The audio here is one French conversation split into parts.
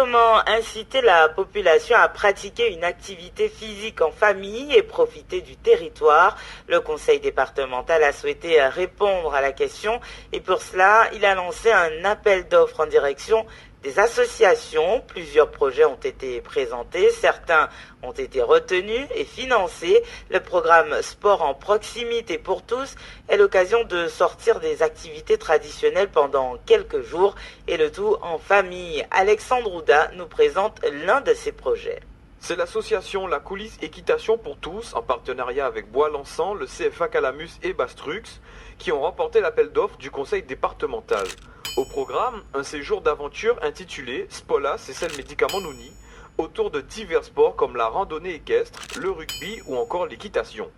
comment inciter la population à pratiquer une activité physique en famille et profiter du territoire? Le conseil départemental a souhaité répondre à la question et pour cela, il a lancé un appel d'offres en direction des associations. Plusieurs projets ont été présentés, certains ont été retenus et financés. Le programme Sport en proximité pour tous est l'occasion de sortir des activités traditionnelles pendant quelques jours et le tout en famille. Alexandre Ouda nous présente l'un de ces projets. C'est l'association La Coulisse Équitation pour tous, en partenariat avec Bois-Lançon, le CFA Calamus et Bastrux, qui ont remporté l'appel d'offres du conseil départemental. Au programme, un séjour d'aventure intitulé Spolas et Sel Médicaments Nouni, autour de divers sports comme la randonnée équestre, le rugby ou encore l'équitation.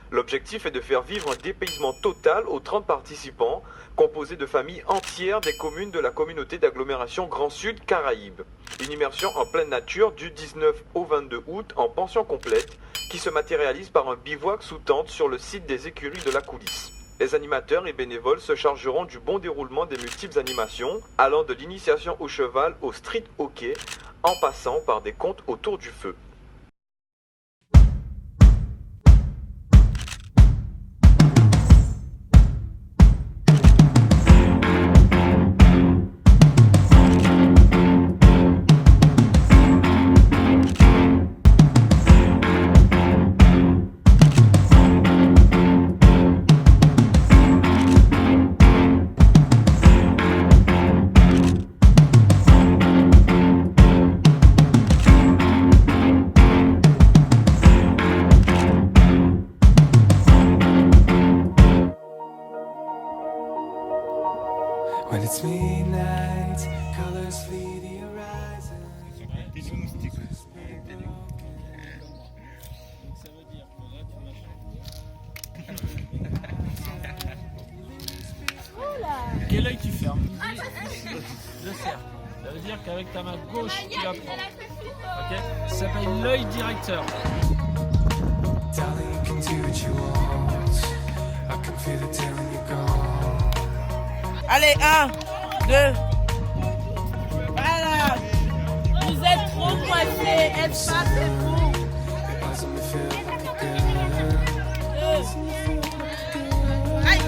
L'objectif est de faire vivre un dépaysement total aux 30 participants, composés de familles entières des communes de la communauté d'agglomération Grand Sud Caraïbes. Une immersion en pleine nature du 19 au 22 août en pension complète, qui se matérialise par un bivouac sous tente sur le site des écuries de la Coulisse. Les animateurs et bénévoles se chargeront du bon déroulement des multiples animations, allant de l'initiation au cheval au street hockey, en passant par des contes autour du feu. When it's midnight, colors flee the horizon. Quel œil tu fermes? Le serre. Ça veut dire qu'avec ta main gauche, tu la prends. Ok? Ça s'appelle l'œil directeur. Darling, you can do what you want. I can feel it till you're gone. Allez, 1, 2. Voilà. Vous êtes trop coincés. Espace, c'est fou. Eyes on me feel like a girl. Aïe.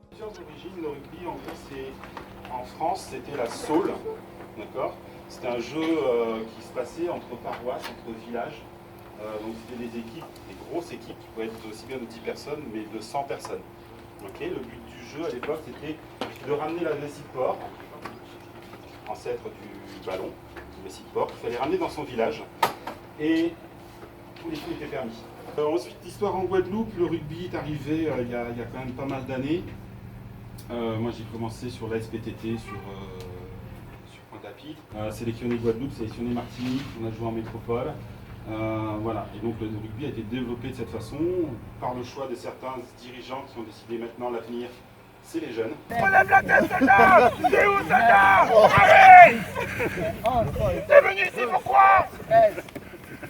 Plusieurs origines, le rugby en fait, en France c'était la Saule, d'accord. C'était un jeu qui se passait entre paroisses, entre villages. Donc c'était des équipes, des grosses équipes qui pouvaient être aussi bien de 10 personnes, mais de 100 personnes. Okay, le but du jeu à l'époque c'était de ramener la vessie de porc, ancêtre du ballon, la vessie de porc, il fallait ramener dans son village et tous les coups étaient permis. Ensuite, l'histoire en Guadeloupe, le rugby est arrivé il y a quand même pas mal d'années. Moi j'ai commencé sur la SPTT, sur Pointe-à-Pitre, sélectionné Guadeloupe, sélectionné Martinique, on a joué en métropole. Voilà, et donc le rugby a été développé de cette façon par le choix de certains dirigeants qui ont décidé maintenant l'avenir, c'est les jeunes. On lève la tête, soldat! C'est où, soldat? Allez! T'es venu ici pourquoi?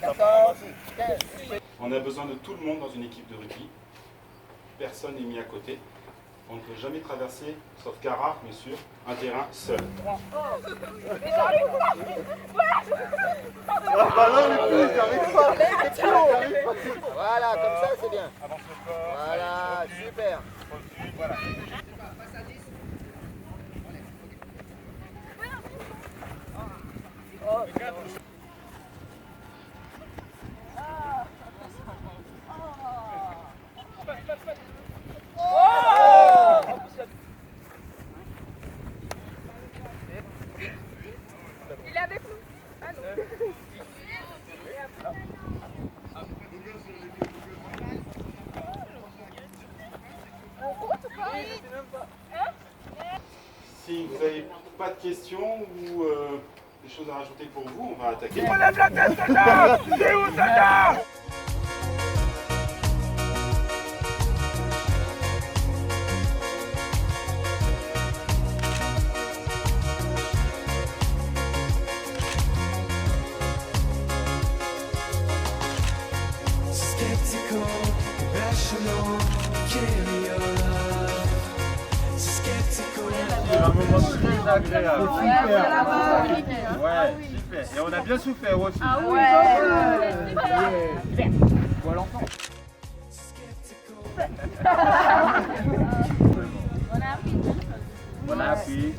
14, 15. On a besoin de tout le monde dans une équipe de rugby. Personne n'est mis à côté. On ne peut jamais traverser, sauf Cara, bien sûr, un terrain seul. Voilà, comme ça c'est bien. Voilà, super. Voilà. Il est avec nous. Ah non. On compte ou pas? Si vous n'avez pas de questions ou des choses à rajouter pour vous, on va attaquer. On lève la tête, soldat! C'est où, soldat? Skeptical, irrational, carry your love. Skeptical. c'est un moment très agréable. Super. Ouais, super. Et on a bien souffert aussi. Ah oui, Voilà l'enfant. On a appris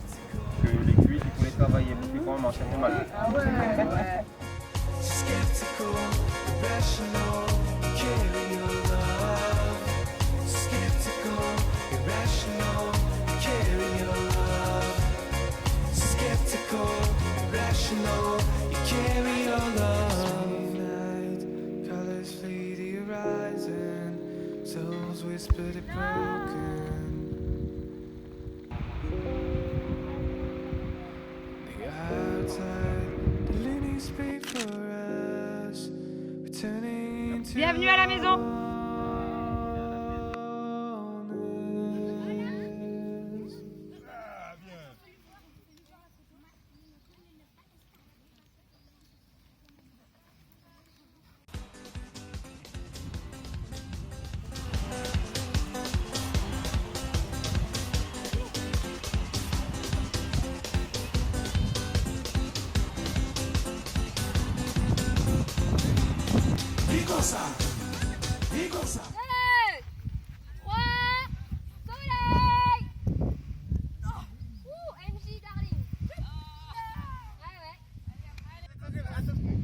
que les cuisses, il faut les travailler parce que quand on mange, ça fait mal. Ah ouais. Skeptical, irrational, carry your love. Skeptical, irrational, carry your love. Skeptical, irrational, you carry your love. Night, colors fade the horizon, souls whisper the broken. The outside, the living speak for us, returning to Bienvenue à la maison.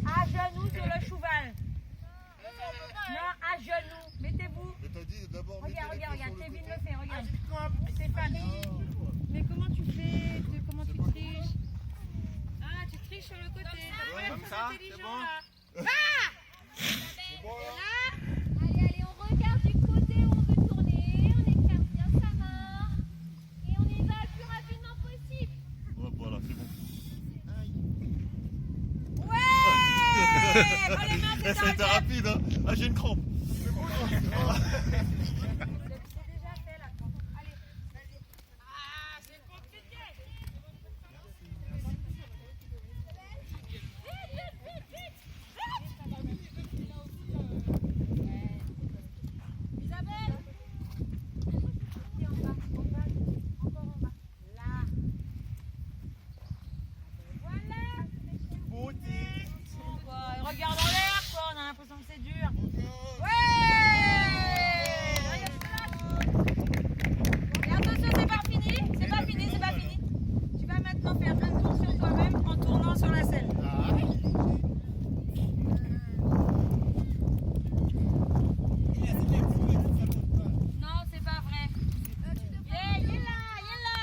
À genoux sur le cheval. Non, à genoux. Mettez-vous. Regarde, Kevin le fait, regarde. Stéphane. Mais comment tu fais? Comment tu triches? Ah, tu triches sur le côté. Comme ça, c'est bon. Allez, on regarde du côté où on veut tourner, on écarte bien sa main et on y va le plus rapidement possible. Voilà, c'est bon. Ouais. Oh, les mains, c'est Ça a été rapide, hein. Ah, j'ai une crampe. C'est déjà fait la crampe. Allez, vas-y. Ah, c'est compliqué. Isabelle. En bas, encore en bas. Là. Voilà. Regarde en l'air, quoi. On a l'impression que c'est dur. Et attention, c'est pas fini. C'est pas fini, c'est pas fini. Tu vas maintenant faire un tour sur toi-même en tournant sur la selle. Non, c'est pas vrai. Yeah, il est là, il est là.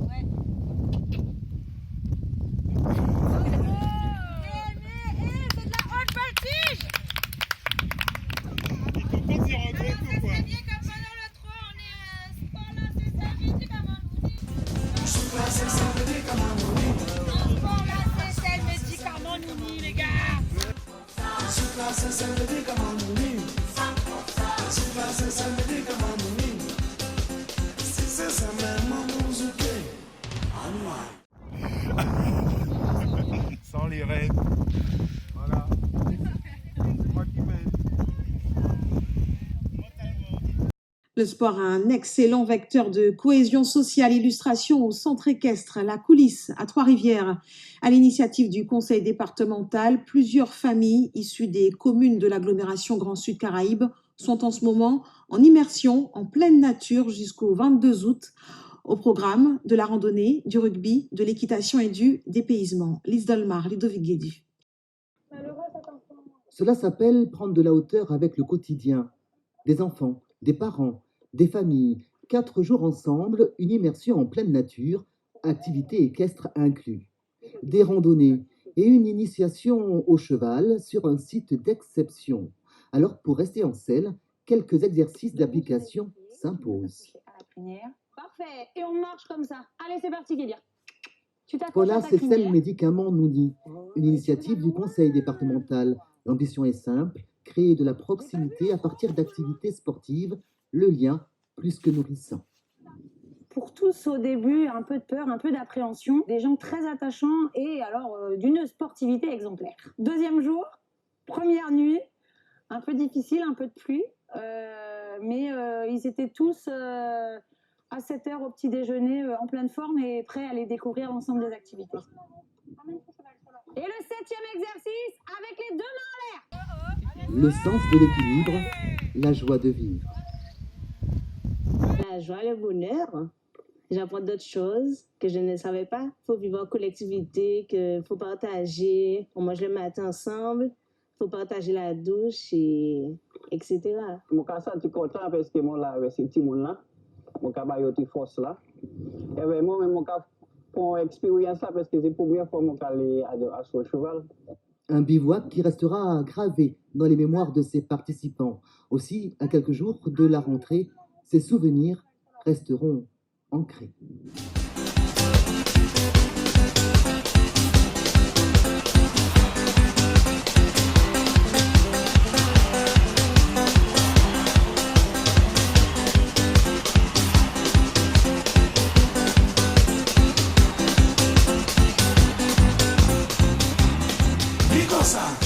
Ouais. C'est de la haute voltige. Ça serait bien comme pendant le 3, on est sport là, c'est ça, médicament. Sport là, c'est ça, médicament, Nouni, les gars. Sans les rênes. Voilà. C'est moi qui m'aide. Le sport a un excellent vecteur de cohésion sociale. Illustration au centre équestre La Coulisse à Trois-Rivières. À l'initiative du conseil départemental, plusieurs familles issues des communes de l'agglomération Grand Sud Caraïbes sont en ce moment en immersion en pleine nature jusqu'au 22 août. Au programme de la randonnée, du rugby, de l'équitation et du dépaysement. Lise Dolmar, Ludovic Guédu. Cela s'appelle prendre de la hauteur avec le quotidien. Des enfants, des parents, des familles, 4 jours ensemble, une immersion en pleine nature, activité équestre inclus. Des randonnées et une initiation au cheval sur un site d'exception. Alors pour rester en selle, quelques exercices d'application s'imposent. Parfait, et on marche comme ça. Allez, c'est parti, Kélia. Tu t'accroches Voilà, à ta c'est crinière. celle médicament Nouni, une initiative du conseil départemental. L'ambition est simple, créer de la proximité à partir d'activités sportives, le lien plus que nourrissant. Pour tous, au début, un peu de peur, un peu d'appréhension, des gens très attachants et alors d'une sportivité exemplaire. Deuxième jour, première nuit, un peu difficile, un peu de pluie, mais ils étaient tous à 7 heures au petit déjeuner, en pleine forme et prêt à aller découvrir l'ensemble des activités. Et le 7e exercice, avec les 2 mains en l'air. Le sens de l'équilibre, la joie de vivre. La joie, le bonheur. J'apprends d'autres choses que je ne savais pas. Il faut vivre en collectivité, qu'il faut partager. On mange le matin ensemble. Il faut partager la douche, etc. Je suis content parce que moi, là, avec ces petits gens-là, je suis force là. Et moi, je suis expérience là parce que c'est la première fois que je suis allé à ce cheval. Un bivouac qui restera gravé dans les mémoires de ses participants. Aussi, à quelques jours de la rentrée, ces souvenirs resteront ancrés. Cosa?